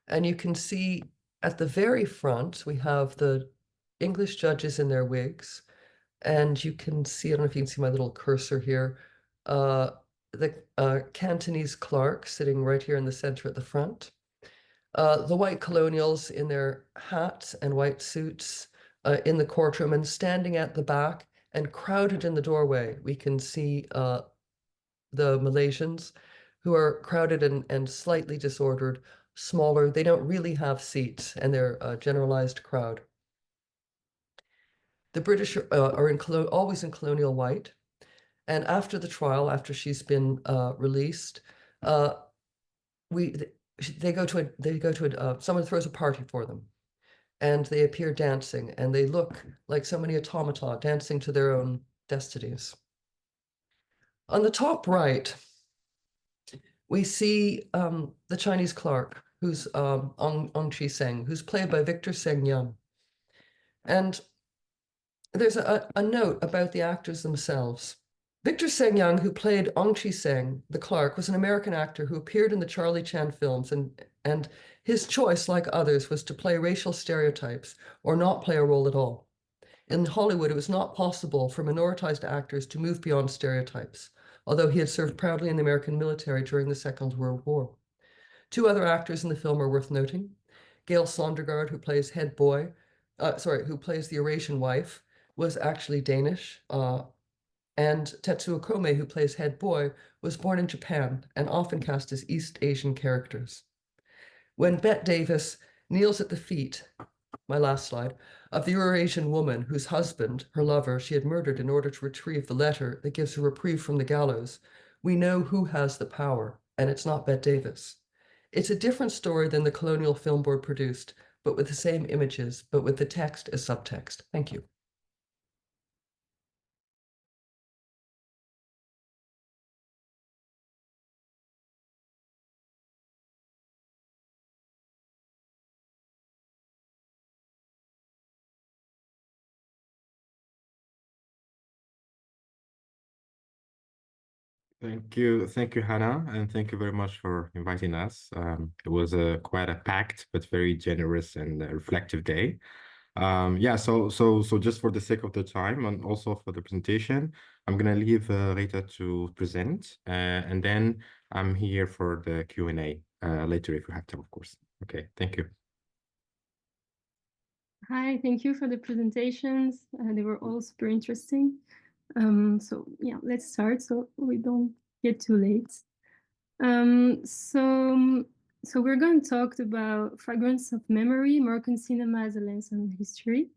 And you can see at the very front, we have the English judges in their wigs. And you can see, I don't know if you can see my little cursor here, the Cantonese clerk sitting right here in the center at the front. The white colonials in their hats and white suits in the courtroom, and standing at the back and crowded in the doorway, we can see the Malaysians who are crowded and slightly disordered, smaller. They don't really have seats, and they're a generalized crowd. The British are always in colonial white. And after the trial, after she's been released, someone throws a party for them, and they appear dancing, and they look like so many automata dancing to their own destinies. On the top right, we see the Chinese clerk, who's Ong Chi Seng, who's played by Victor Seng Young. And there's a note about the actors themselves. Victor Seng Young, who played Ong Chi Seng, the clerk, was an American actor who appeared in the Charlie Chan films, and his choice, like others, was to play racial stereotypes or not play a role at all. In Hollywood, it was not possible for minoritized actors to move beyond stereotypes, although he had served proudly in the American military during the Second World War. Two other actors in the film are worth noting. Gail Sondergaard, who plays who plays the Eurasian wife, was actually Danish, and Tetsuo Kome, who plays head boy, was born in Japan and often cast as East Asian characters. When Bette Davis kneels at the feet, my last slide, of the Eurasian woman whose husband, her lover, she had murdered in order to retrieve the letter that gives her reprieve from the gallows, we know who has the power, and it's not Bette Davis. It's a different story than the Colonial Film Board produced, but with the same images, but with the text as subtext. Thank you.
Thank you, Hannah, and thank you very much for inviting us. It was quite a packed but very generous and reflective day. So just for the sake of the time and also for the presentation, I'm gonna leave Ghita to present, and then I'm here for the Q&A later if you have time, of course. Okay, thank you.
Hi, thank you for the presentations. They were all super interesting. So yeah, let's start so we don't get too late. So we're going to talk about Fragments of Memory, Moroccan cinema as a lens on history.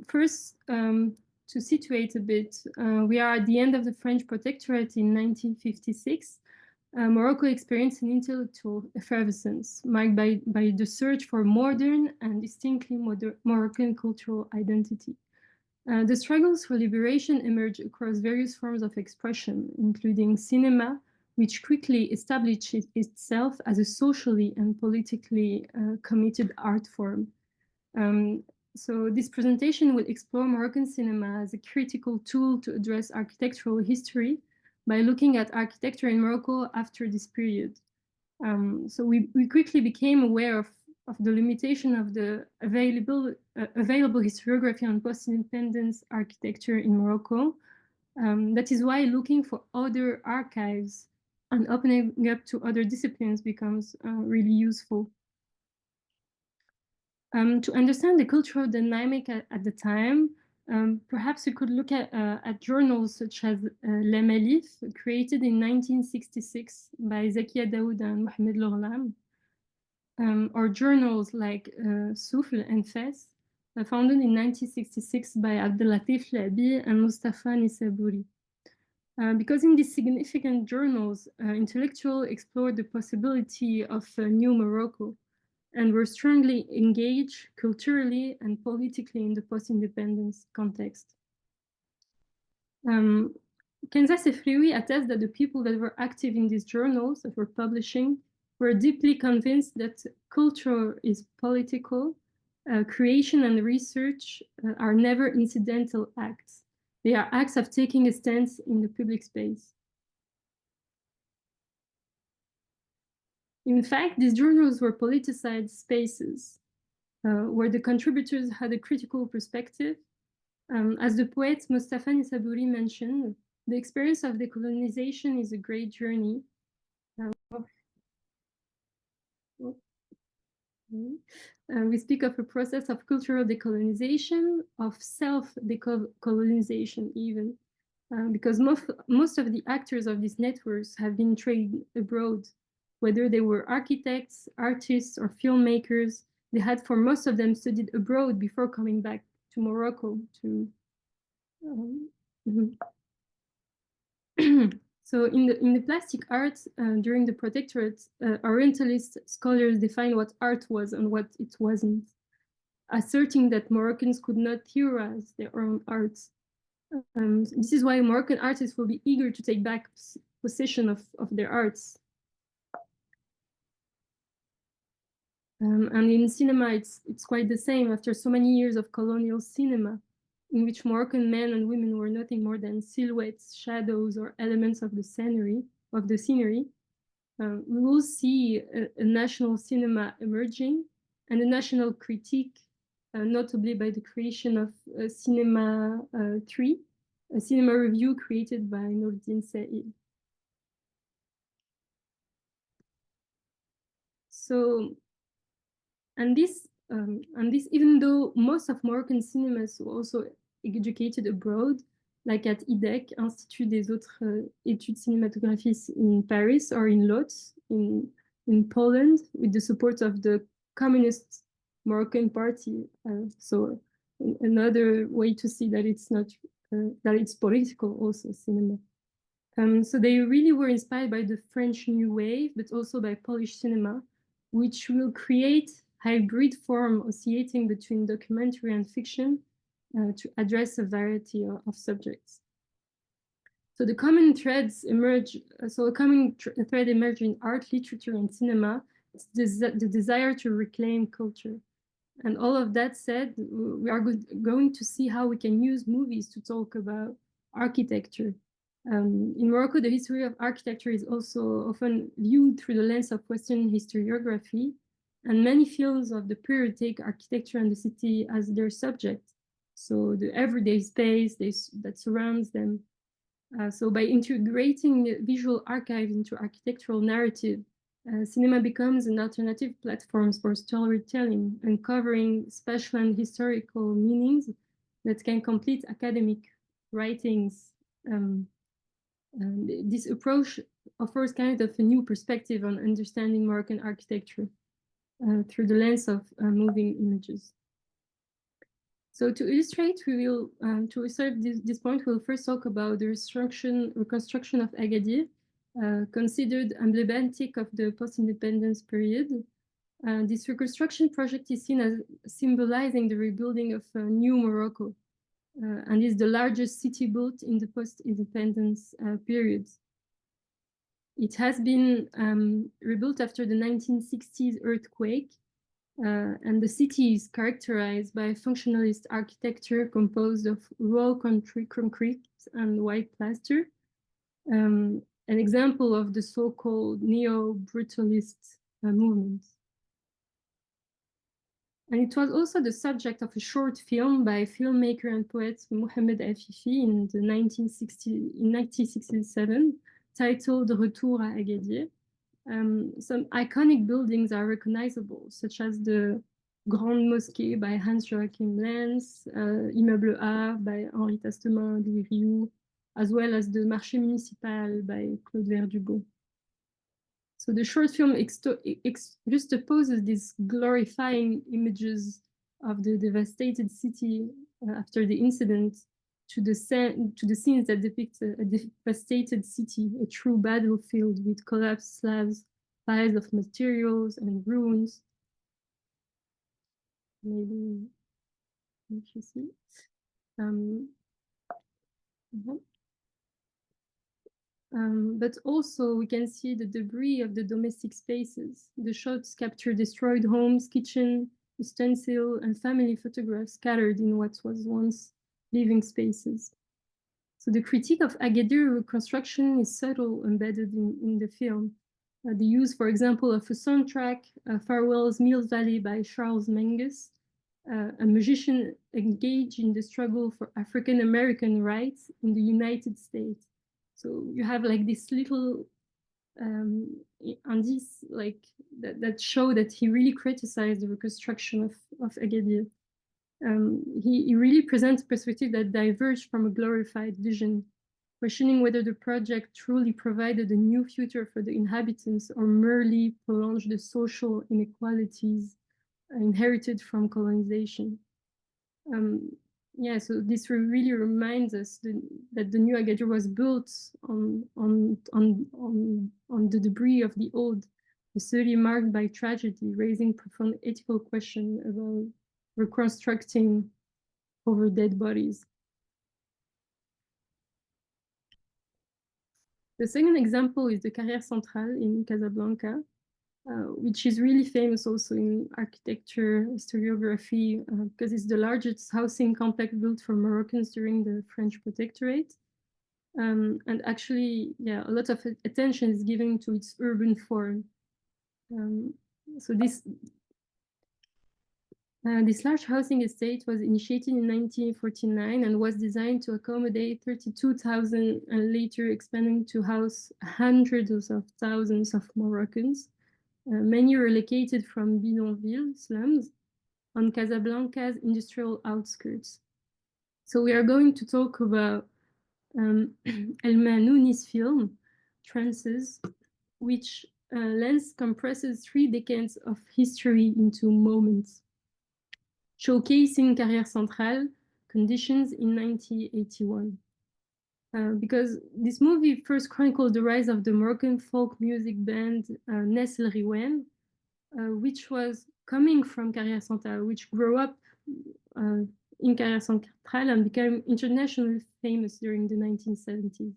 First, to situate a bit, we are at the end of the French protectorate in 1956. Morocco experienced an intellectual effervescence marked by the search for modern and distinctly Moroccan cultural identity. The struggles for liberation emerged across various forms of expression, including cinema, which quickly established itself as a socially and politically committed art form. So this presentation will explore Moroccan cinema as a critical tool to address architectural history by looking at architecture in Morocco after this period. So we quickly became aware of the limitation of the available historiography on post-independence architecture in Morocco. That is why looking for other archives and opening up to other disciplines becomes really useful. To understand the cultural dynamic at the time, perhaps we could look at journals such as La Malif, created in 1966 by Zakia Daoud and Mohamed Loghlam, or journals like Souffle and Fes, founded in 1966 by Abdelatif Labi and Mustafa Nisabouri. Because in these significant journals, intellectuals explored the possibility of a new Morocco and were strongly engaged culturally and politically in the post-independence context. Kenza Sefrioui attests that the people that were active in these journals that were publishing were deeply convinced that culture is political, creation and research are never incidental acts, They are acts of taking a stance in the public space. In fact, these journals were politicized spaces where the contributors had a critical perspective. As the poet Mustafa Nisaburi mentioned, the experience of decolonization is a great journey. We speak of a process of cultural decolonization, of self-decolonization even, because most of the actors of these networks have been trained abroad, whether they were architects, artists, or filmmakers. They had, for most of them, studied abroad before coming back to Morocco to So in the plastic arts during the protectorate, Orientalist scholars defined what art was and what it wasn't, asserting that Moroccans could not theorize their own arts. This is why Moroccan artists will be eager to take back possession of their arts. And in cinema, it's quite the same. After so many years of colonial cinema, in which Moroccan men and women were nothing more than silhouettes, shadows, or elements of the scenery, we will see a national cinema emerging and a national critique, notably by the creation of Cinema 3, a cinema review created by Nourdine Saïd. So, and this, even though most of Moroccan cinemas were also educated abroad, like at IDEC, Institut des Autres Études Cinématographiques in Paris, or in Lodz, in Poland, with the support of the Communist Moroccan Party. So another way to see that it's not, that it's political also, cinema. So they really were inspired by the French New Wave, but also by Polish cinema, which will create hybrid form oscillating between documentary and fiction to address a variety of subjects. So the common threads emerge, a common thread emerged in art, literature, and cinema, the desire to reclaim culture. And all of that said, we are going to see how we can use movies to talk about architecture. In Morocco, the history of architecture is also often viewed through the lens of Western historiography, and many films of the period take architecture and the city as their subject. So the everyday space that surrounds them. So by integrating visual archives into architectural narrative, cinema becomes an alternative platform for storytelling, uncovering special and historical meanings that can complete academic writings. This approach offers kind of a new perspective on understanding Moroccan architecture through the lens of moving images. So to illustrate, we will, to illustrate this point, we'll first talk about the reconstruction of Agadir, considered emblematic of the post-independence period. This reconstruction project is seen as symbolizing the rebuilding of new Morocco, and is the largest city built in the post-independence period. It has been rebuilt after the 1960s earthquake, and the city is characterized by functionalist architecture composed of raw concrete and white plaster, an example of the so-called neo-brutalist movement. And it was also the subject of a short film by filmmaker and poet Mohamed Afifi in 1967, titled Retour à Agadir. Some iconic buildings are recognizable, such as the Grande Mosquée by Hans-Joachim Lenz, Immeuble A by Henri Tastemain de Rioux, as well as the Marché Municipal by Claude Verdugo. So the short film juxtaposes these glorifying images of the devastated city after the incident to the scenes that depict a devastated city, a true battlefield with collapsed slabs, piles of materials and ruins. Maybe if you see. But also we can see the debris of the domestic spaces. The shots capture destroyed homes, kitchen, utensil, and family photographs scattered in what was once living spaces. So the critique of Agadir reconstruction is subtle, embedded in the film. The use, for example, of a soundtrack, Farewell's Mills Valley by Charles Mingus, a musician engaged in the struggle for African American rights in the United States. So you have like this little indice like that show that he really criticized the reconstruction of Agadir. He really presents a perspective that diverged from a glorified vision, questioning whether the project truly provided a new future for the inhabitants or merely prolonged the social inequalities inherited from colonization. Yeah, so this really reminds us that the new Agadir was built on the debris of the old, a city marked by tragedy, raising profound ethical questions about reconstructing over dead bodies. The second example is the Carrière Centrale in Casablanca, which is really famous also in architecture, historiography, because it's the largest housing complex built for Moroccans during the French protectorate. And actually, yeah, a lot of attention is given to its urban form. So this large housing estate was initiated in 1949 and was designed to accommodate 32,000 and later expanding to house hundreds of thousands of Moroccans. Many relocated from bidonville slums on Casablanca's industrial outskirts. So we are going to talk about El Manouni's film, Trances, which lens compresses 3 decades of history into moments, showcasing Carrière Centrale conditions in 1981. Because this movie first chronicled the rise of the Moroccan folk music band Nes El Riwen, which was coming from Carrière Centrale, which grew up in Carrière Centrale and became internationally famous during the 1970s.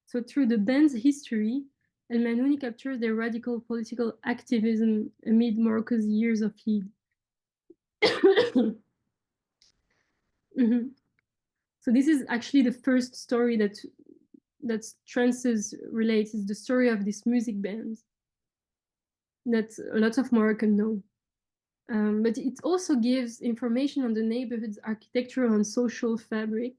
So through the band's history, El Manouni captures their radical political activism amid Morocco's years of heat. So this is actually the first story that Trances relates, is the story of this music band that a lot of Moroccan know. But it also gives information on the neighborhood's architectural and social fabric,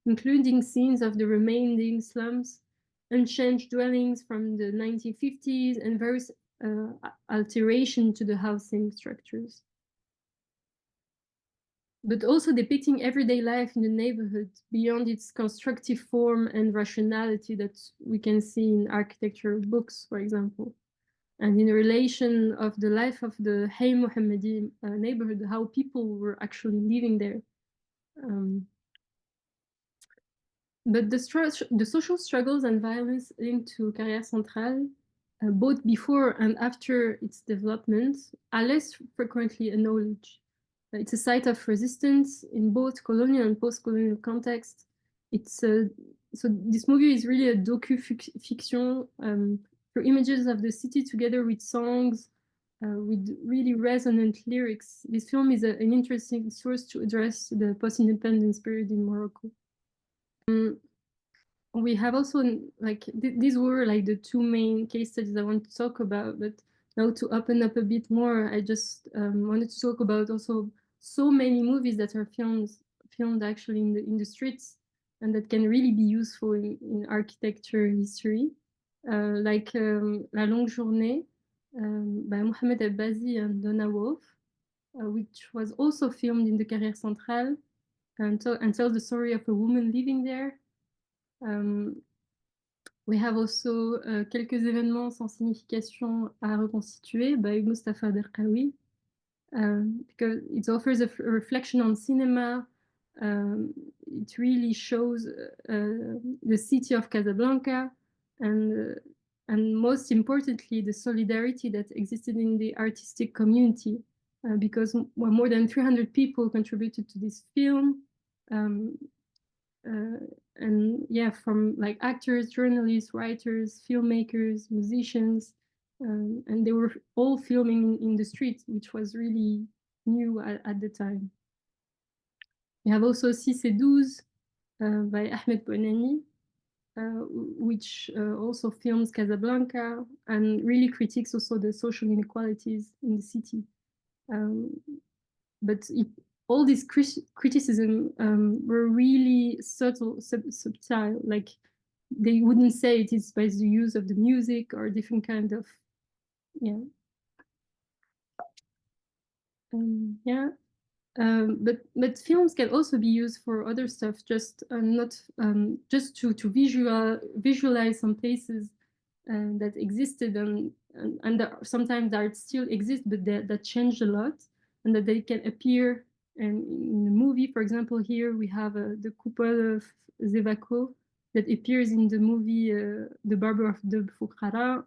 including scenes of the remaining slums, unchanged dwellings from the 1950s, and various alterations to the housing structures. But also depicting everyday life in the neighborhood beyond its constructive form and rationality that we can see in architecture books, for example. And in relation of the life of the Hay Mohammadi neighborhood, how people were actually living there. But the social struggles and violence linked to Carrière Centrale, both before and after its development, are less frequently acknowledged. It's a site of resistance in both colonial and post-colonial contexts. So this movie is really a docu-fiction through images of the city together with songs, with really resonant lyrics. This film is an interesting source to address the post-independence period in Morocco. We have also, like, these were like the 2 main case studies I want to talk about, but now to open up a bit more, I just wanted to talk about also so many movies that are filmed actually in the streets and that can really be useful in architecture history, like La Longue Journée by Mohamed Abbazi and Donna Wolf, which was also filmed in the Carrière Centrale and tells the story of a woman living there. We have also quelques événements sans signification à reconstituer by Mustafa Derqawi, because it offers a reflection on cinema. It really shows the city of Casablanca and most importantly, the solidarity that existed in the artistic community, because more than 300 people contributed to this film. And yeah, from like actors, journalists, writers, filmmakers, musicians, and they were all filming in the streets, which was really new at the time. We have also 6 et 12 by Ahmed Bouanani, which also films Casablanca and really critiques also the social inequalities in the city. But all these criticism were really subtle, like they wouldn't say it is by the use of the music or different kind of, yeah. But films can also be used for other stuff, just not just to visualize some places that existed and that sometimes that still exist, but that changed a lot, and that they can appear in the movie. For example, here we have the Couple of Zevako that appears in the movie The Barber of the Foukhara,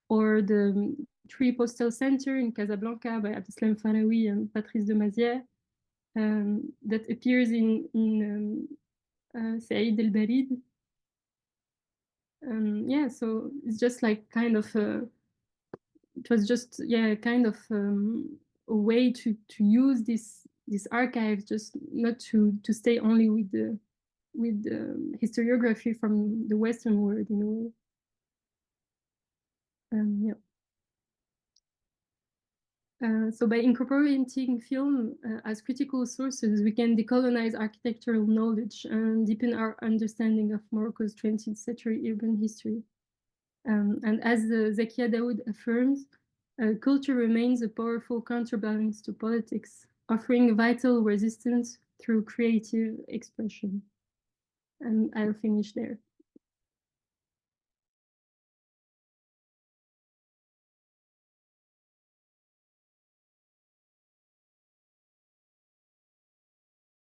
or the Tree Postal Center in Casablanca by Abdeslam Faraoui and Patrice de Mazière, that appears in Saïd El Barid. Yeah, so it's just like kind of it was just, yeah, kind of a way to use this archive, just not to stay only with the historiography from the Western world in a way. Yeah. So by incorporating film as critical sources, we can decolonize architectural knowledge and deepen our understanding of Morocco's 20th century urban history. And as Zakia Daoud affirms, culture remains a powerful counterbalance to politics, offering vital resistance through creative expression. And I'll finish there.